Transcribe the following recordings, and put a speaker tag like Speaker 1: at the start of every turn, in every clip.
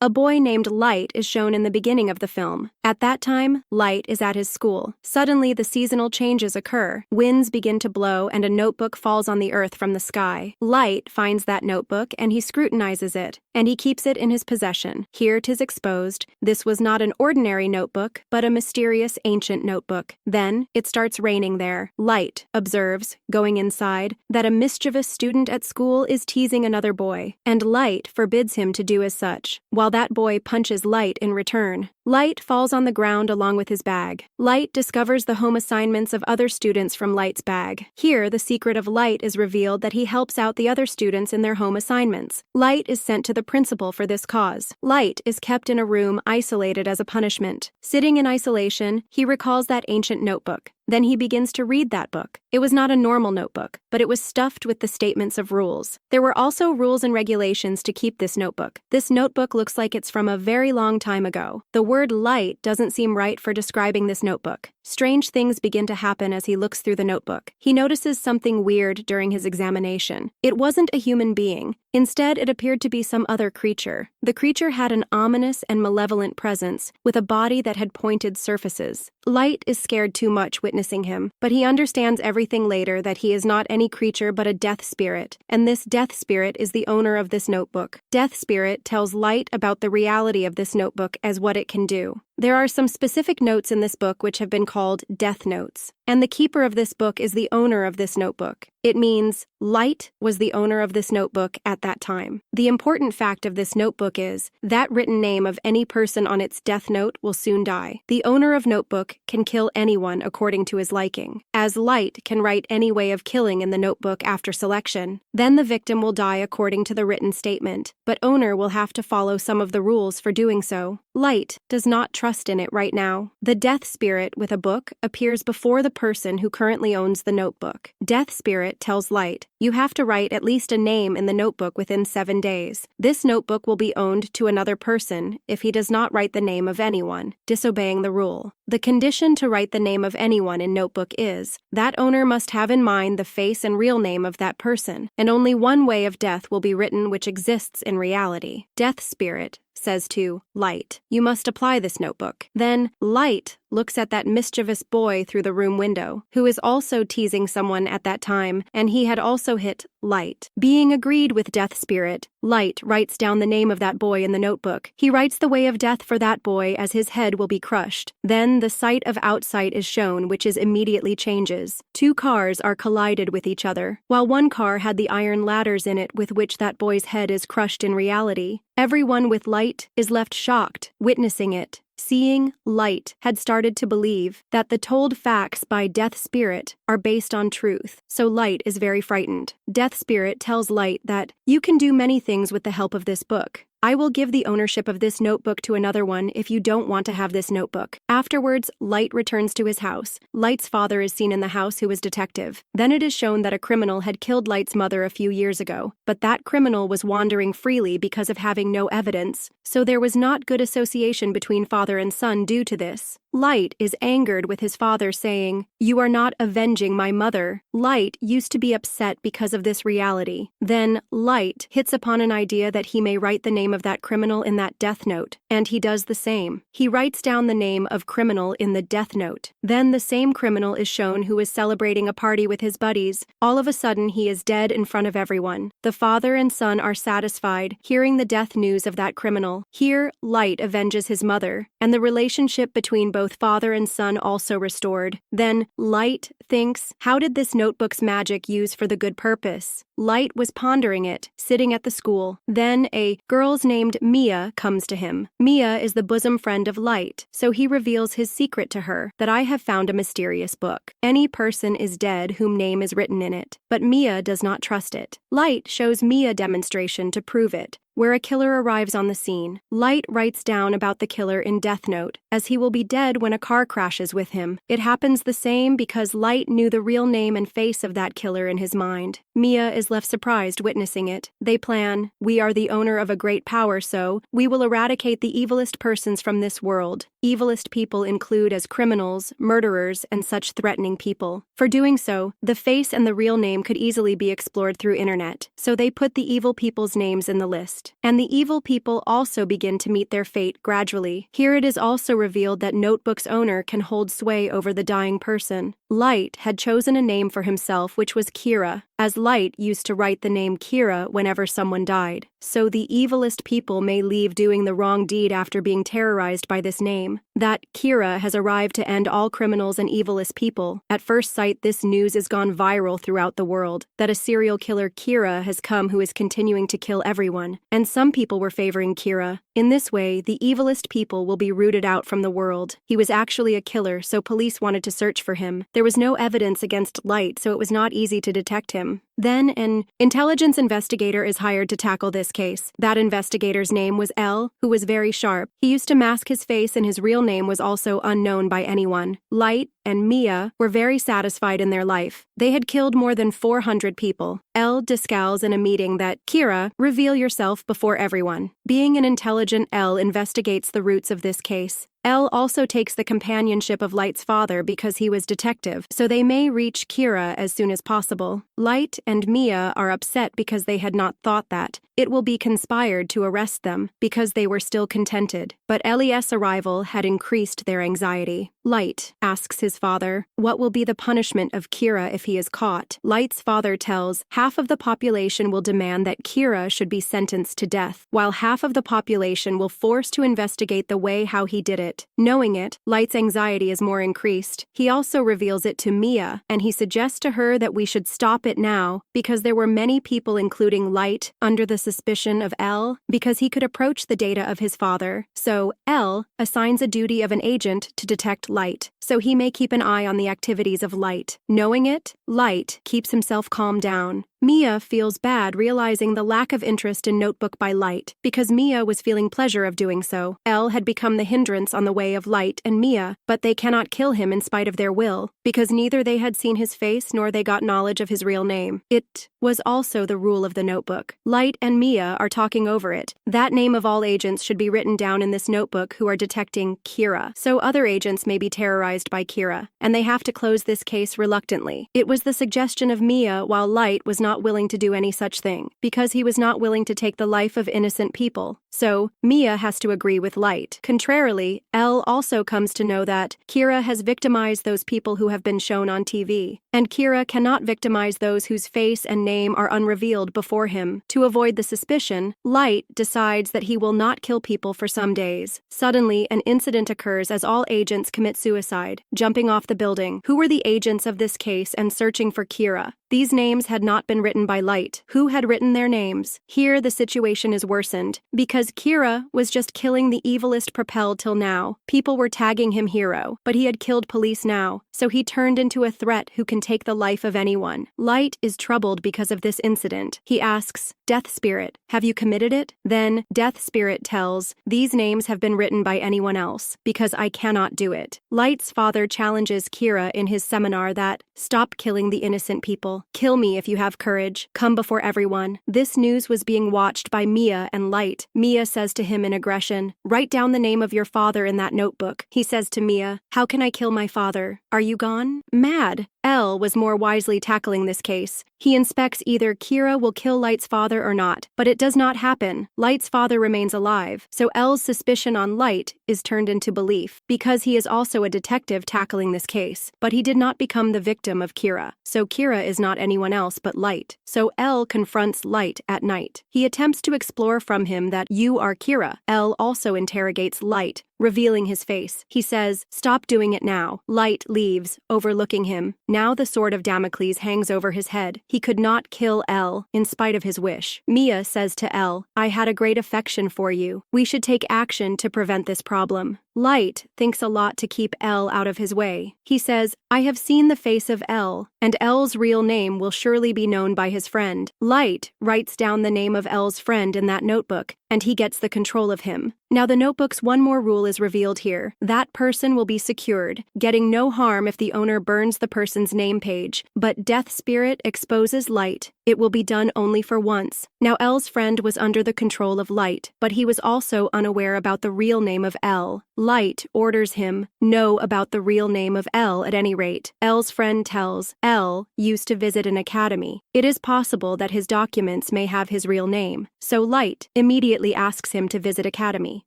Speaker 1: A boy named Light is shown in the beginning of the film. At that time, Light is at his school. Suddenly, the seasonal changes occur. Winds begin to blow and a notebook falls on the earth from the sky. Light finds that notebook and he scrutinizes it, and he keeps it in his possession. Here 'tis exposed, this was not an ordinary notebook, but a mysterious ancient notebook. Then, it starts raining there. Light observes, going inside, that a mischievous student at school is teasing another boy, and Light forbids him to do as such, while that boy punches Light in return. Light falls on the ground along with his bag. Light discovers the home assignments of other students from Light's bag. Here, the secret of Light is revealed that he helps out the other students in their home assignments. Light is sent to the principal for this cause. Light is kept in a room isolated as a punishment. Sitting in isolation, he recalls that ancient notebook. Then he begins to read that book. It was not a normal notebook, but it was stuffed with the statements of rules. There were also rules and regulations to keep this notebook. This notebook looks like it's from a very long time ago. The word light doesn't seem right for describing this notebook. Strange things begin to happen as he looks through the notebook. He notices something weird during his examination. It wasn't a human being. Instead, it appeared to be some other creature. The creature had an ominous and malevolent presence, with a body that had pointed surfaces. Light is scared too much witnessing him, but he understands everything later that he is not any creature but a death spirit, and this death spirit is the owner of this notebook. Death Spirit tells Light about the reality of this notebook as what it can do. There are some specific notes in this book which have been called death notes, and the keeper of this book is the owner of this notebook. It means Light was the owner of this notebook at that time. The important fact of this notebook is that written name of any person on its death note will soon die. The owner of notebook can kill anyone according to his liking, as Light can write any way of killing in the notebook after selection. Then the victim will die according to the written statement, but owner will have to follow some of the rules for doing so. Light does not trust in it right now. The death spirit with a book appears before the person who currently owns the notebook. Death Spirit tells Light, you have to write at least a name in the notebook within 7 days. This notebook will be owned to another person if he does not write the name of anyone, disobeying the rule. The condition to write the name of anyone in notebook is that owner must have in mind the face and real name of that person, and only one way of death will be written which exists in reality. Death Spirit says to Light, you must apply this notebook. Then Light looks at that mischievous boy through the room window, who is also teasing someone at that time, and he had also hit Light. Being agreed with Death Spirit, Light writes down the name of that boy in the notebook. He writes the way of death for that boy as his head will be crushed. Then the sight of outsight is shown, which is immediately changes. 2 cars are collided with each other, while one car had the iron ladders in it with which that boy's head is crushed in reality. Everyone with Light is left shocked, witnessing it. Seeing Light had started to believe that the told facts by Death Spirit are based on truth, so Light is very frightened. Death Spirit tells Light that you can do many things with the help of this book. I will give the ownership of this notebook to another one if you don't want to have this notebook. Afterwards, Light returns to his house. Light's father is seen in the house, who is detective. Then it is shown that a criminal had killed Light's mother a few years ago, but that criminal was wandering freely because of having no evidence, so there was not good association between father and son due to this. Light is angered with his father, saying, you are not avenging my mother. Light used to be upset because of this reality. Then Light hits upon an idea that he may write the name of that criminal in that death note, and he does the same. He writes down the name of criminal in the death note. Then the same criminal is shown who is celebrating a party with his buddies. All of a sudden he is dead in front of everyone. The father and son are satisfied, hearing the death news of that criminal. Here, Light avenges his mother, and the relationship between both father and son also restored. Then Light thinks, how did this notebook's magic use for the good purpose? Light was pondering it, sitting at the school. Then a girl named Mia comes to him. Mia is the bosom friend of Light, so he reveals his secret to her, that I have found a mysterious book. Any person is dead whom name is written in it, but Mia does not trust it. Light shows Mia demonstration to prove it, where a killer arrives on the scene. Light writes down about the killer in Death Note, as he will be dead when a car crashes with him. It happens the same because Light knew the real name and face of that killer in his mind. Mia is left surprised witnessing it. They plan, "We are the owner of a great power, so we will eradicate the evilest persons from this world." Evilest people include as criminals, murderers, and such threatening people. For doing so, the face and the real name could easily be explored through internet, so they put the evil people's names in the list. And the evil people also begin to meet their fate gradually. Here it is also revealed that Notebook's owner can hold sway over the dying person. Light had chosen a name for himself, which was Kira, as Light used to write the name Kira whenever someone died. So the evilest people may leave doing the wrong deed after being terrorized by this name. That Kira has arrived to end all criminals and evilest people. At first sight, this news has gone viral throughout the world, that a serial killer Kira has come who is continuing to kill everyone, and some people were favoring Kira. In this way, the evilest people will be rooted out from the world. He was actually a killer, so police wanted to search for him. There was no evidence against Light, so it was not easy to detect him. Then an intelligence investigator is hired to tackle this case. That investigator's name was L, who was very sharp. He used to mask his face and his real name was also unknown by anyone. Light and Mia were very satisfied in their life. They had killed more than 400 people. L discowls in a meeting that, "Kira, reveal yourself before everyone." Being an intelligent L investigates the roots of this case. L also takes the companionship of Light's father because he was detective, so they may reach Kira as soon as possible. Light and Mia are upset because they had not thought that it will be conspired to arrest them because they were still contented. But LES arrival had increased their anxiety. Light asks his father, "What will be the punishment of Kira if he is caught?" Light's father tells, half of the population will demand that Kira should be sentenced to death, while half of the population will force to investigate the way how he did it. Knowing it, Light's anxiety is more increased. He also reveals it to Mia, and he suggests to her that we should stop it now because there were many people, including Light, under the suspicion of L because he could approach the data of his father. So L assigns a duty of an agent to detect Light, so he may keep an eye on the activities of Light. Knowing it, Light keeps himself calm down. Mia feels bad realizing the lack of interest in Notebook by Light, because Mia was feeling pleasure of doing so. L had become the hindrance on the way of Light and Mia, but they cannot kill him in spite of their will, because neither they had seen his face nor they got knowledge of his real name. It was also the rule of the notebook. Light and Mia are talking over it. That name of all agents should be written down in this notebook who are detecting Kira, so other agents may be terrorized by Kira, and they have to close this case reluctantly. It was the suggestion of Mia, while Light was not willing to do any such thing, because he was not willing to take the life of innocent people. So, Mia has to agree with Light. Contrarily, L also comes to know that Kira has victimized those people who have been shown on TV, and Kira cannot victimize those whose face and name are unrevealed before him. To avoid the suspicion, Light decides that he will not kill people for some days. Suddenly, an incident occurs as all agents commit suicide, jumping off the building. Who were the agents of this case and searching for Kira? These names had not been written by Light. Who had written their names? Here, the situation is worsened, because Kira was just killing the evilest propelled till now. People were tagging him hero, but he had killed police now, so he turned into a threat who can take the life of anyone. Light is troubled because of this incident. He asks, "Death Spirit, have you committed it?" Then, Death Spirit tells, "These names have been written by anyone else, because I cannot do it." Light's father challenges Kira in his seminar that, "Stop killing the innocent people. Kill me if you have courage. Come before everyone." This news was being watched by Mia and Light. Mia says to him in aggression, "Write down the name of your father in that notebook." He says to Mia, "How can I kill my father? Are you gone?" Mad. L was more wisely tackling this case. He inspects either Kira will kill Light's father or not, but it does not happen. Light's father remains alive, so L's suspicion on Light is turned into belief, because he is also a detective tackling this case. But he did not become the victim of Kira, so Kira is not anyone else but Light. So L confronts Light at night. He attempts to explore from him that you are Kira. L also interrogates Light, revealing his face. He says, "Stop doing it now." Light leaves, overlooking him. Now the sword of Damocles hangs over his head. He could not kill L, in spite of his wish. Mia says to L, "I had a great affection for you. We should take action to prevent this problem." Light thinks a lot to keep L out of his way. He says, "I have seen the face of L, and L's real name will surely be known by his friend." Light writes down the name of L's friend in that notebook, and he gets the control of him. Now the notebook's one more rule is revealed here. That person will be secured, getting no harm if the owner burns the person's name page. But Death Spirit exposes Light. It will be done only for once. Now Elle's friend was under the control of Light, but he was also unaware about the real name of Elle. Light orders him know about the real name of Elle at any rate. Elle's friend tells Elle used to visit an academy. It is possible that his documents may have his real name, so Light immediately asks him to visit academy.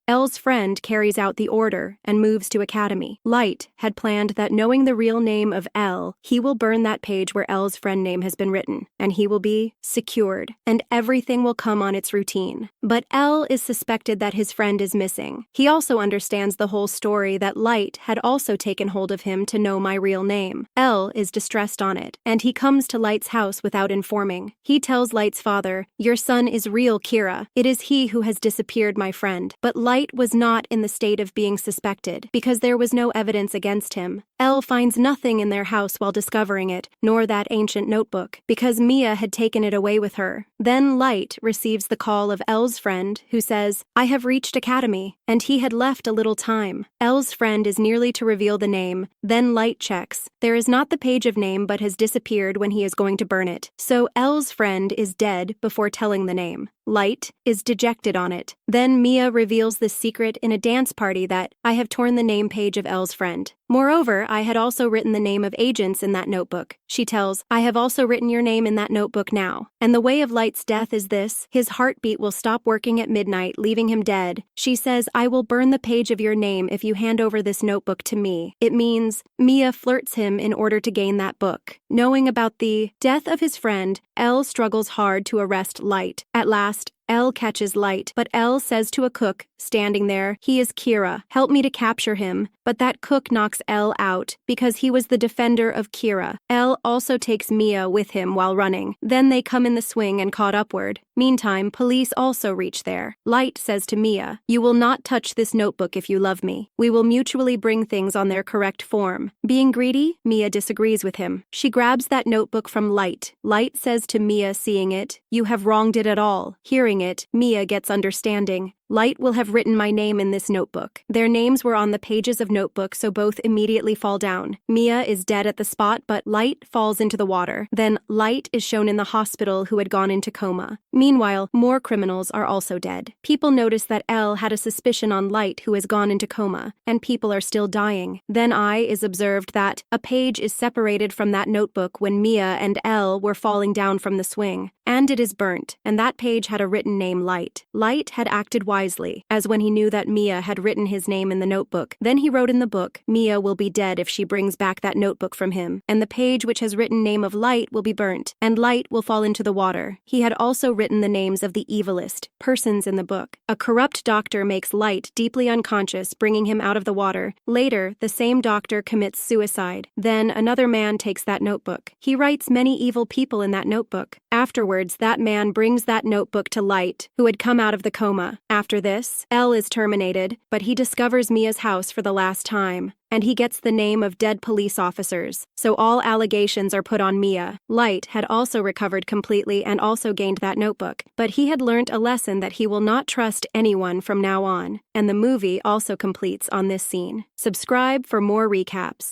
Speaker 1: Elle's friend carries out the order and moves to academy. Light had planned that knowing the real name of Elle, he will burn that page where Elle's friend name has been written, and he will be secured, and everything will come on its routine. But Elle is suspected that his friend is missing. He also understands the whole story that Light had also taken hold of him to know my real name. Elle is distressed on it, and he comes to Light's house without informing. He tells Light's father, "Your son is real Kira. It is he who has disappeared my friend." But Light was not in the state of being suspected, because there was no evidence against him. Elle finds nothing in their house while discovering it, nor that ancient notebook, because Mia had taken it away with her. Then Light receives the call of Elle's friend, who says, "I have reached academy," and he had left a little time. Elle's friend is nearly to reveal the name. Then Light checks. There is not the page of name but has disappeared when he is going to burn it. So Elle's friend is dead before telling the name. Light is dejected on it. Then Mia reveals the secret in a dance party that I have torn the name page of Elle's friend. Moreover, I had also written the name of agents in that notebook. She tells, "I have also written your name in that notebook now. And the way of Light's death is this: his heartbeat will stop working at midnight, leaving him dead. She says, I will burn the page of your name if you hand over this notebook to me." It means Mia flirts him in order to gain that book. Knowing about the death of his friend, Elle struggles hard to arrest Light. At last, Elle catches Light, but Elle says to a cook standing there, "He is Kira. Help me to capture him." But that cook knocks Elle out because he was the defender of Kira. Elle also takes Mia with him while running. Then they come in the swing and caught upward. Meantime, police also reach there. Light says to Mia, "You will not touch this notebook if you love me. We will mutually bring things on their correct form." Being greedy, Mia disagrees with him. She grabs that notebook from Light. Light says to Mia, seeing it, "You have wronged it at all." Hearing it, Mia gets understanding. Light will have written my name in this notebook. Their names were on the pages of notebook, so both immediately fall down. Mia is dead at the spot, but Light falls into the water. Then Light is shown in the hospital who had gone into coma. Meanwhile, more criminals are also dead. People notice that Elle had a suspicion on Light who has gone into coma, and people are still dying. Then is observed that a page is separated from that notebook when Mia and Elle were falling down from the swing, and it is burnt, and that page had a written name Light. Light had acted wisely, as when he knew that Mia had written his name in the notebook. Then he wrote in the book, "Mia will be dead if she brings back that notebook from him, and the page which has written name of Light will be burnt, and Light will fall into the water." He had also written the names of the evilest persons in the book. A corrupt doctor makes Light deeply unconscious, bringing him out of the water. Later, the same doctor commits suicide. Then another man takes that notebook. He writes many evil people in that notebook. Afterwards, that man brings that notebook to Light, who had come out of the coma. After this, Elle is terminated, but he discovers Mia's house for the last time, and he gets the name of dead police officers, so all allegations are put on Mia. Light had also recovered completely and also gained that notebook, but he had learnt a lesson that he will not trust anyone from now on, and the movie also completes on this scene. Subscribe for more recaps.